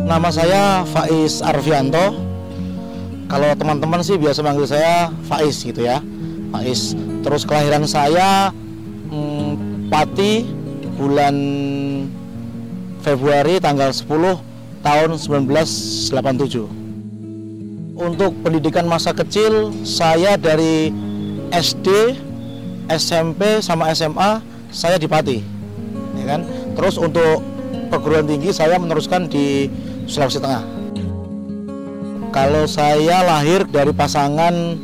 Nama saya Faiz Arfianto. Kalau teman-teman sih biasa manggil saya Faiz gitu ya, Faiz. Terus kelahiran saya Pati, bulan Februari tanggal 10 tahun 1987. Untuk pendidikan masa kecil saya dari SD, SMP sama SMA saya di Pati, ya kan. Terus untuk perguruan tinggi saya meneruskan di Sulawesi Tengah. Kalau saya lahir dari pasangan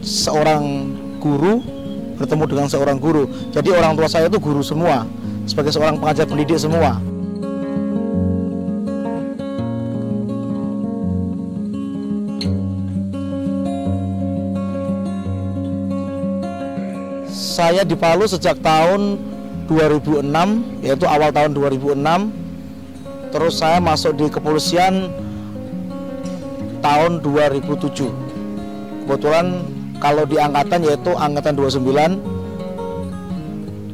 seorang guru bertemu dengan seorang guru. Jadi orang tua saya itu guru semua, sebagai seorang pengajar pendidik semua. Saya di Palu sejak tahun 2006, yaitu awal tahun 2006. Terus saya masuk di kepolisian tahun 2007. Kebetulan kalau di angkatan yaitu angkatan 29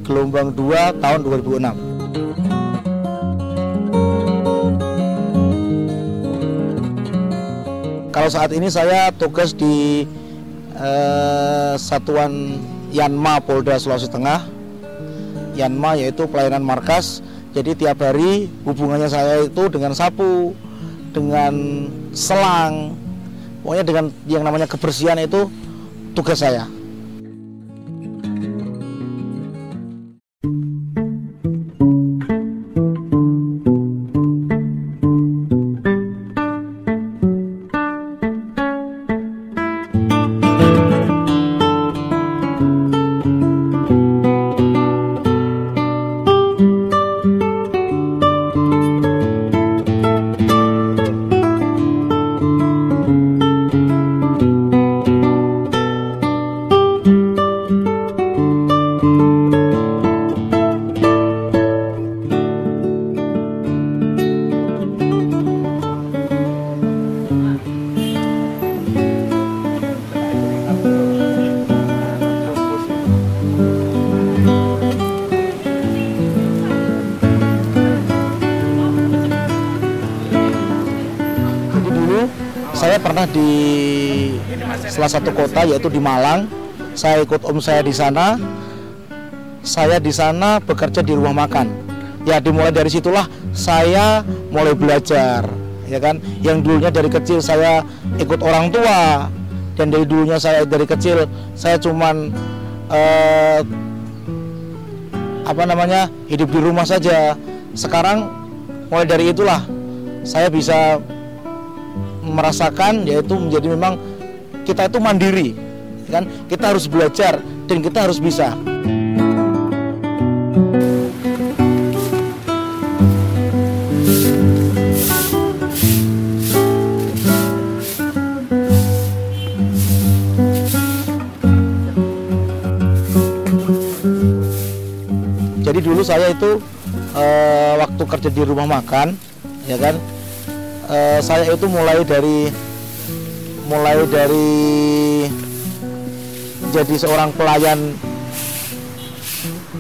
gelombang 2 tahun 2006. Kalau saat ini saya tugas di Satuan Yanma Polda Sulawesi Tengah. Yanma yaitu pelayanan markas. Jadi tiap hari hubungannya saya itu dengan sapu, dengan selang, pokoknya dengan yang namanya kebersihan itu tugas saya. Saya pernah di salah satu kota yaitu di Malang. Saya ikut om saya di sana. Saya di sana bekerja di rumah makan. Ya dimulai dari situlah saya mulai belajar, ya kan. Yang dulunya dari kecil saya ikut orang tua, dan dari dulunya saya dari kecil saya cuman hidup di rumah saja. Sekarang mulai dari itulah saya bisa merasakan, yaitu menjadi memang kita itu mandiri, kan? Kita harus belajar dan kita harus bisa. Jadi dulu saya itu waktu kerja di rumah makan, ya kan. Saya itu mulai dari jadi seorang pelayan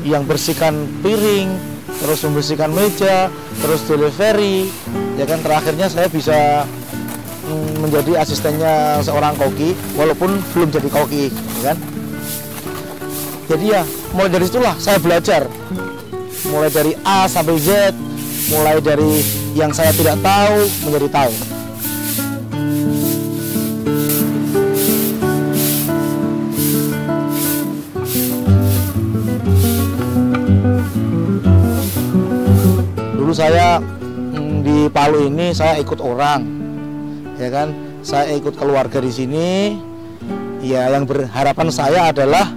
yang bersihkan piring, terus membersihkan meja, terus delivery, ya kan. Terakhirnya saya bisa menjadi asistennya seorang koki, walaupun belum jadi koki, ya kan. Jadi ya mulai dari situlah saya belajar, mulai dari A sampai Z, mulai dari yang saya tidak tahu menjadi tahu. Palu ini saya ikut orang, ya kan? Saya ikut keluarga di sini. Ya, yang berharapan saya adalah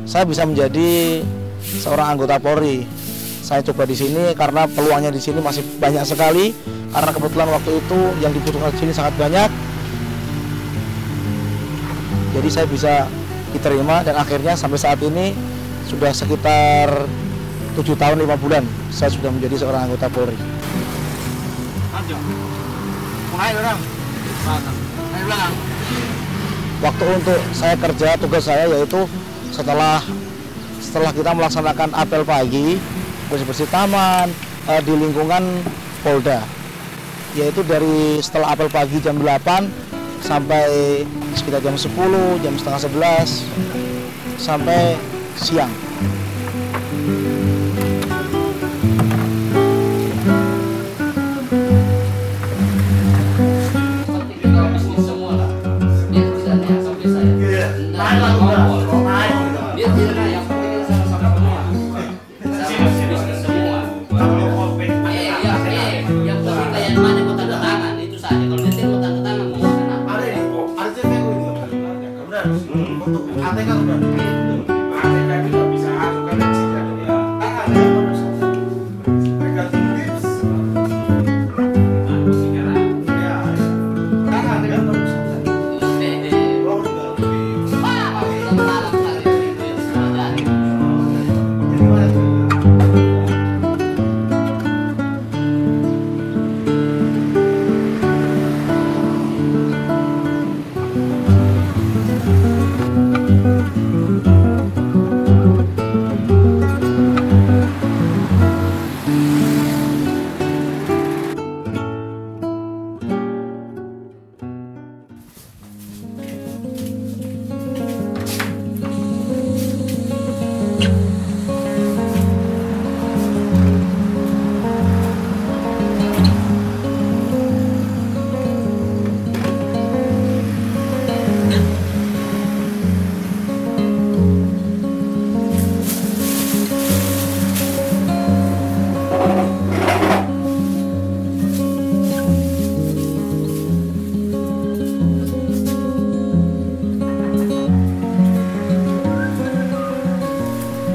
saya bisa menjadi seorang anggota Polri. Saya coba di sini karena peluangnya di sini masih banyak sekali. Karena kebetulan waktu itu yang dibutuhkan di sini sangat banyak. Jadi saya bisa diterima dan akhirnya sampai saat ini sudah sekitar 7 tahun 5 bulan saya sudah menjadi seorang anggota Polri. Waktu untuk saya kerja, tugas saya yaitu setelah kita melaksanakan apel pagi, bersih-bersih taman di lingkungan Polda, yaitu dari setelah apel pagi jam 8 sampai sekitar jam 10, jam setengah 11 sampai siang.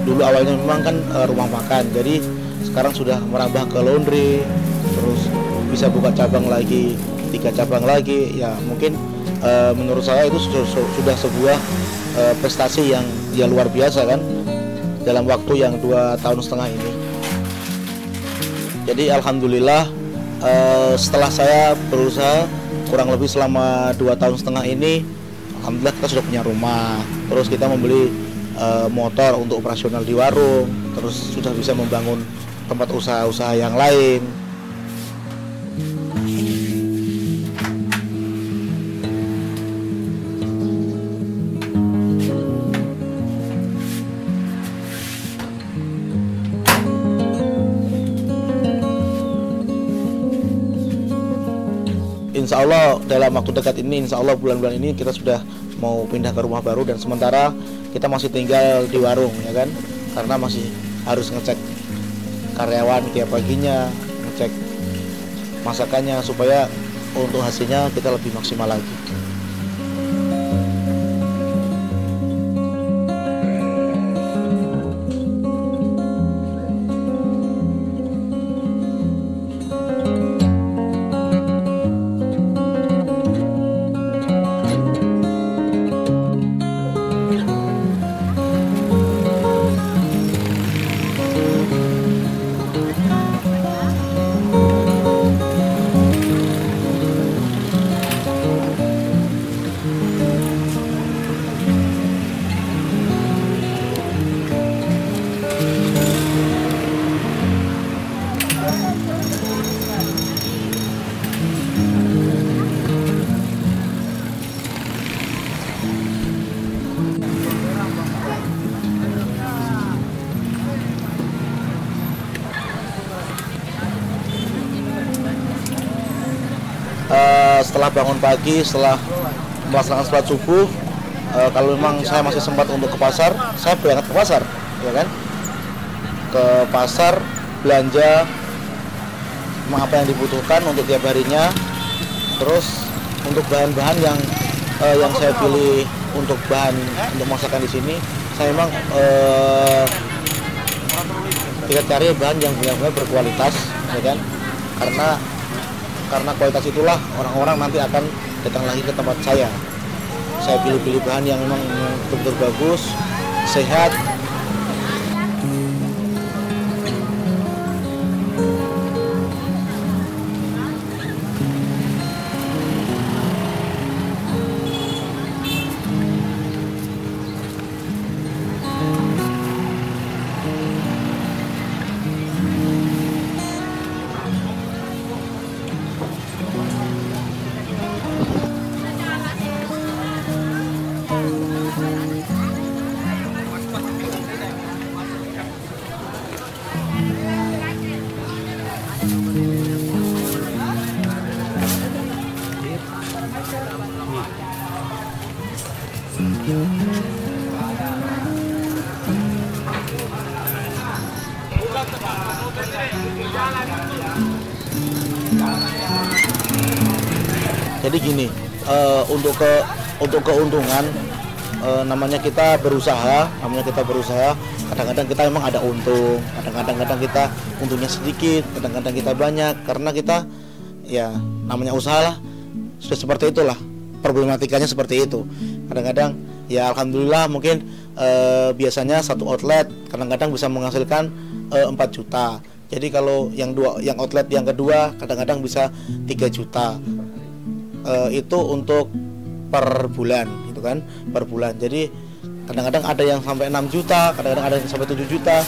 Dulu awalnya memang kan rumah makan, jadi sekarang sudah merambah ke laundry, terus bisa buka cabang lagi, 3 cabang lagi. Ya mungkin menurut saya itu sudah sebuah prestasi yang ya luar biasa kan dalam waktu yang 2,5 tahun ini. Jadi alhamdulillah setelah saya berusaha kurang lebih selama 2,5 tahun ini, alhamdulillah kita sudah punya rumah, terus kita membeli motor untuk operasional di warung, terus sudah bisa membangun tempat usaha-usaha yang lain. Insya Allah dalam waktu dekat ini, insya Allah bulan-bulan ini kita sudah mau pindah ke rumah baru, dan sementara kita masih tinggal di warung, ya kan, karena masih harus ngecek karyawan tiap paginya, ngecek masakannya supaya untuk hasilnya kita lebih maksimal lagi. Setelah bangun pagi, setelah melaksanakan sholat subuh, kalau memang saya masih sempat untuk ke pasar, saya berangkat ke pasar, ya kan, ke pasar belanja memang apa yang dibutuhkan untuk tiap harinya. Terus untuk bahan-bahan yang saya pilih untuk bahan untuk masakan di sini, saya memang kita cari bahan yang benar-benar berkualitas, ya kan? Karena kualitas itulah orang-orang nanti akan datang lagi ke tempat saya. Saya pilih-pilih bahan yang memang betul-betul bagus, sehat. Jadi gini, untuk keuntungan, namanya kita berusaha, kadang-kadang kita memang ada untung, kadang-kadang kita untungnya sedikit, kadang-kadang kita banyak, karena kita ya namanya usaha lah, sudah seperti itulah, problematikanya seperti itu. Kadang-kadang ya alhamdulillah mungkin biasanya satu outlet kadang-kadang bisa menghasilkan 4 juta. Jadi kalau yang outlet yang kedua kadang-kadang bisa 3 juta. Itu untuk per bulan gitu kan, per bulan. Jadi kadang-kadang ada yang sampai 6 juta, kadang-kadang ada yang sampai 7 juta.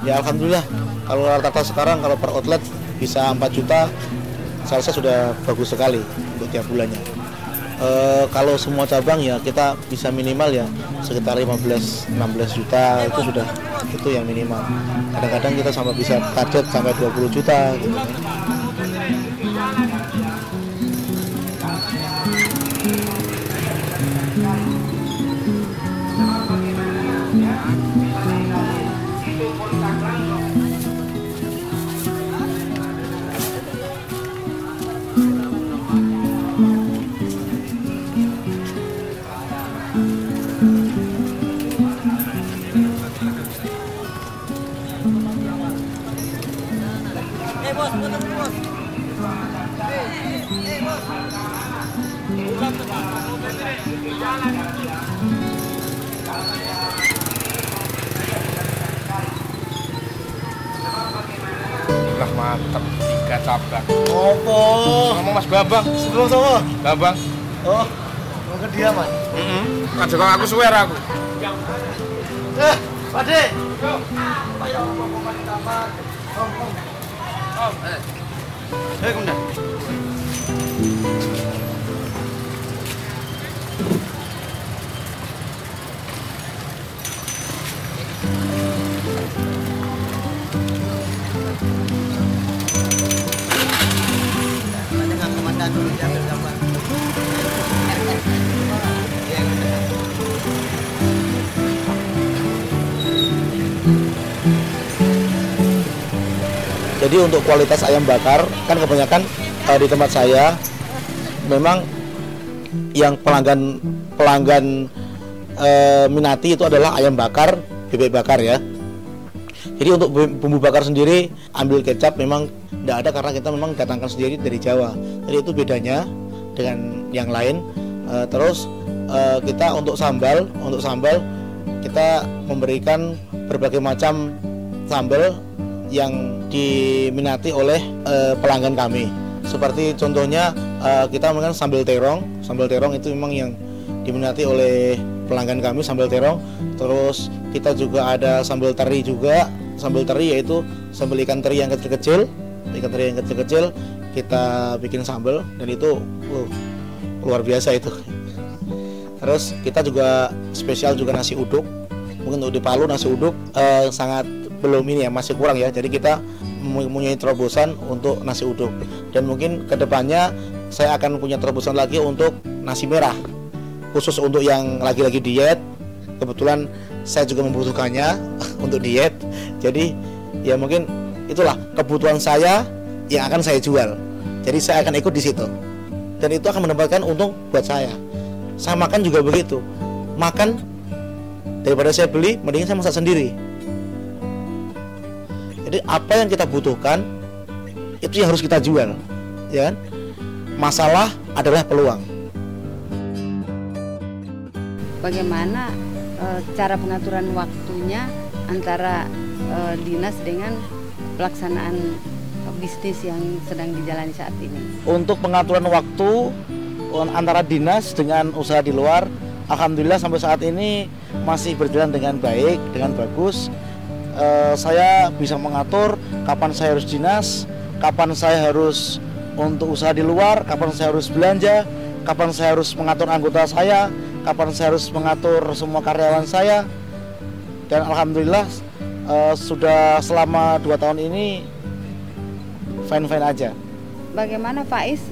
Ya alhamdulillah, kalau rata-rata sekarang kalau per outlet bisa 4 juta, saya rasa sudah bagus sekali untuk tiap bulannya. Kalau semua cabang ya kita bisa minimal ya sekitar 15-16 juta, itu yang minimal. Kadang-kadang kita sampai bisa target sampai 20 juta gitu kan. Udah mantep 3 cabang. Opo? Ngomong Mas Bambang. Sebelum sama? Bambang. Oh, mau ke dia Mas? Aja kok aku suwer aku. Pade. Kemudian. Jadi untuk kualitas ayam bakar kan kebanyakan di tempat saya memang yang pelanggan minati itu adalah ayam bakar, bebek bakar ya. Jadi untuk bumbu bakar sendiri ambil kecap memang tidak ada karena kita memang datangkan sendiri dari Jawa. Jadi itu bedanya dengan yang lain. Terus kita untuk sambal kita memberikan berbagai macam sambal yang diminati oleh pelanggan kami. Seperti contohnya kita memberikan sambal terong. Sambal terong itu memang yang diminati oleh pelanggan kami, sambal terong. Terus kita juga ada sambal teri juga. Sambal teri yaitu sambal ikan teri yang kecil-kecil. Ikan teri yang kecil-kecil kita bikin sambal dan itu luar biasa itu. Terus kita juga spesial juga nasi uduk. Mungkin untuk di Palu nasi uduk sangat belum ini ya, masih kurang ya. Jadi kita mempunyai terobosan untuk nasi uduk. Dan mungkin kedepannya saya akan punya terobosan lagi untuk nasi merah, khusus untuk yang lagi-lagi diet. Kebetulan saya juga membutuhkannya untuk diet. Jadi ya mungkin itulah kebutuhan saya yang akan saya jual. Jadi saya akan ikut di situ. Dan itu akan mendapatkan untung buat saya. Saya makan juga begitu. Makan daripada saya beli, mendingan saya masak sendiri. Jadi apa yang kita butuhkan itu yang harus kita jual, ya kan? Masalah adalah peluang. Bagaimana cara pengaturan waktunya antara dinas dengan pelaksanaan bisnis yang sedang dijalani saat ini? Untuk pengaturan waktu antara dinas dengan usaha di luar, alhamdulillah sampai saat ini masih berjalan dengan baik, dengan bagus. Saya bisa mengatur kapan saya harus dinas, kapan saya harus untuk usaha di luar, kapan saya harus belanja, kapan saya harus mengatur anggota saya, kapan saya harus mengatur semua karyawan saya. Dan alhamdulillah sudah selama 2 tahun ini fine-fine aja. Bagaimana Faiz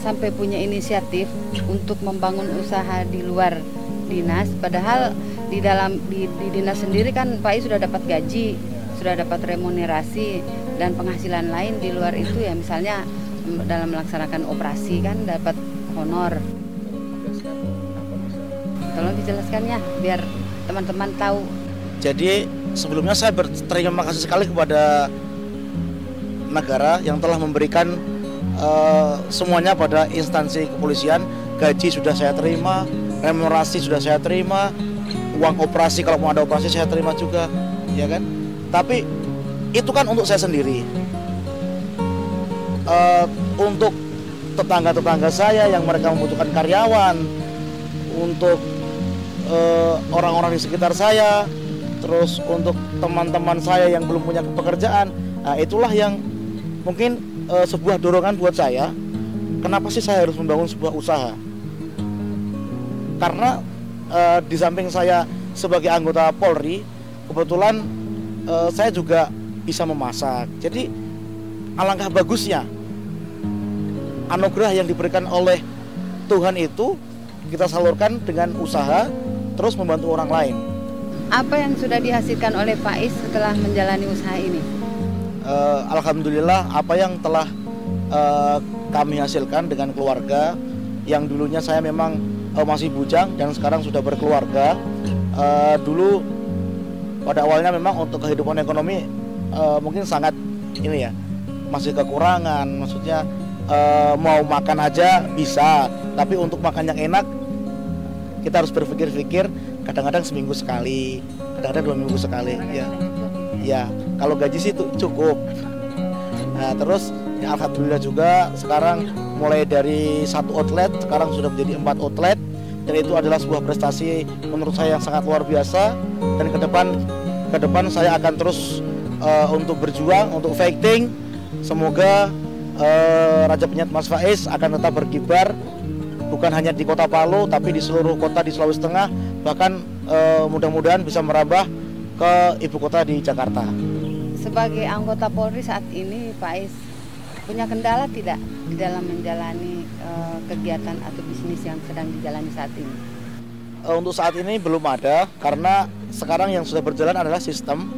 sampai punya inisiatif untuk membangun usaha di luar dinas, padahal di dinas sendiri kan Faiz sudah dapat gaji, sudah dapat remunerasi dan penghasilan lain di luar itu, ya misalnya dalam melaksanakan operasi kan dapat honor. Tolong dijelaskan ya biar teman-teman tahu. Jadi sebelumnya saya berterima kasih sekali kepada negara yang telah memberikan semuanya pada instansi kepolisian. Gaji sudah saya terima, remunerasi sudah saya terima, uang operasi kalau mau ada operasi saya terima juga, ya kan? Tapi itu kan untuk saya sendiri. Untuk tetangga-tetangga saya yang mereka membutuhkan karyawan, untuk orang-orang di sekitar saya, terus untuk teman-teman saya yang belum punya pekerjaan, nah itulah yang mungkin sebuah dorongan buat saya. Kenapa sih saya harus membangun sebuah usaha? Karena di samping saya sebagai anggota Polri, kebetulan saya juga bisa memasak. Jadi alangkah bagusnya anugerah yang diberikan oleh Tuhan itu kita salurkan dengan usaha, terus membantu orang lain. Apa yang sudah dihasilkan oleh Faiz setelah menjalani usaha ini? Alhamdulillah apa yang telah kami hasilkan dengan keluarga, yang dulunya saya memang masih bujang dan sekarang sudah berkeluarga. Dulu pada awalnya memang untuk kehidupan ekonomi mungkin sangat ini ya, masih kekurangan, maksudnya mau makan aja bisa, tapi untuk makan yang enak kita harus berpikir-pikir, kadang-kadang seminggu sekali, kadang-kadang 2 minggu sekali, ya kalau gaji sih itu cukup. Nah terus ya, alhamdulillah juga sekarang mulai dari 1 outlet sekarang sudah menjadi 4 outlet, dan itu adalah sebuah prestasi menurut saya yang sangat luar biasa. Dan ke depan saya akan terus untuk berjuang, untuk fighting. Semoga Raja Penyet Mas Faiz akan tetap berkibar, bukan hanya di Kota Palu tapi di seluruh kota di Sulawesi Tengah, bahkan mudah-mudahan bisa merambah ke ibu kota di Jakarta. Sebagai anggota Polri saat ini, Faiz punya kendala tidak di dalam menjalani kegiatan atau bisnis yang sedang dijalani saat ini? Untuk saat ini belum ada, karena sekarang yang sudah berjalan adalah sistem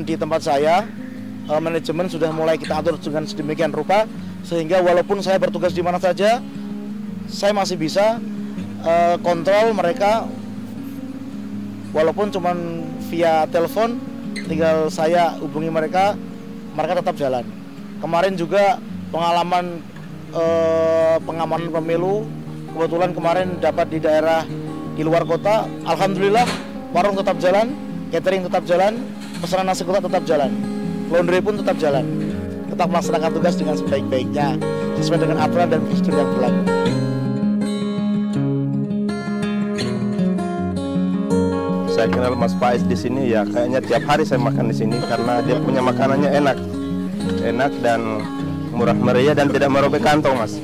di tempat saya. Manajemen sudah mulai kita atur dengan sedemikian rupa, sehingga walaupun saya bertugas di mana saja, saya masih bisa kontrol mereka, walaupun cuma via telepon, tinggal saya hubungi mereka tetap jalan. Kemarin juga pengalaman pengamanan pemilu, kebetulan kemarin dapat di daerah di luar kota, alhamdulillah warung tetap jalan, catering tetap jalan, pesanan nasi kotak tetap jalan, laundry pun tetap jalan, tetap melaksanakan tugas dengan sebaik-baiknya sesuai dengan aturan dan prosedur yang berlaku. Saya kenal Mas Faiz di sini ya, kayaknya tiap hari saya makan di sini karena dia punya makanannya enak dan murah meriah dan tidak merobek kantong, Mas.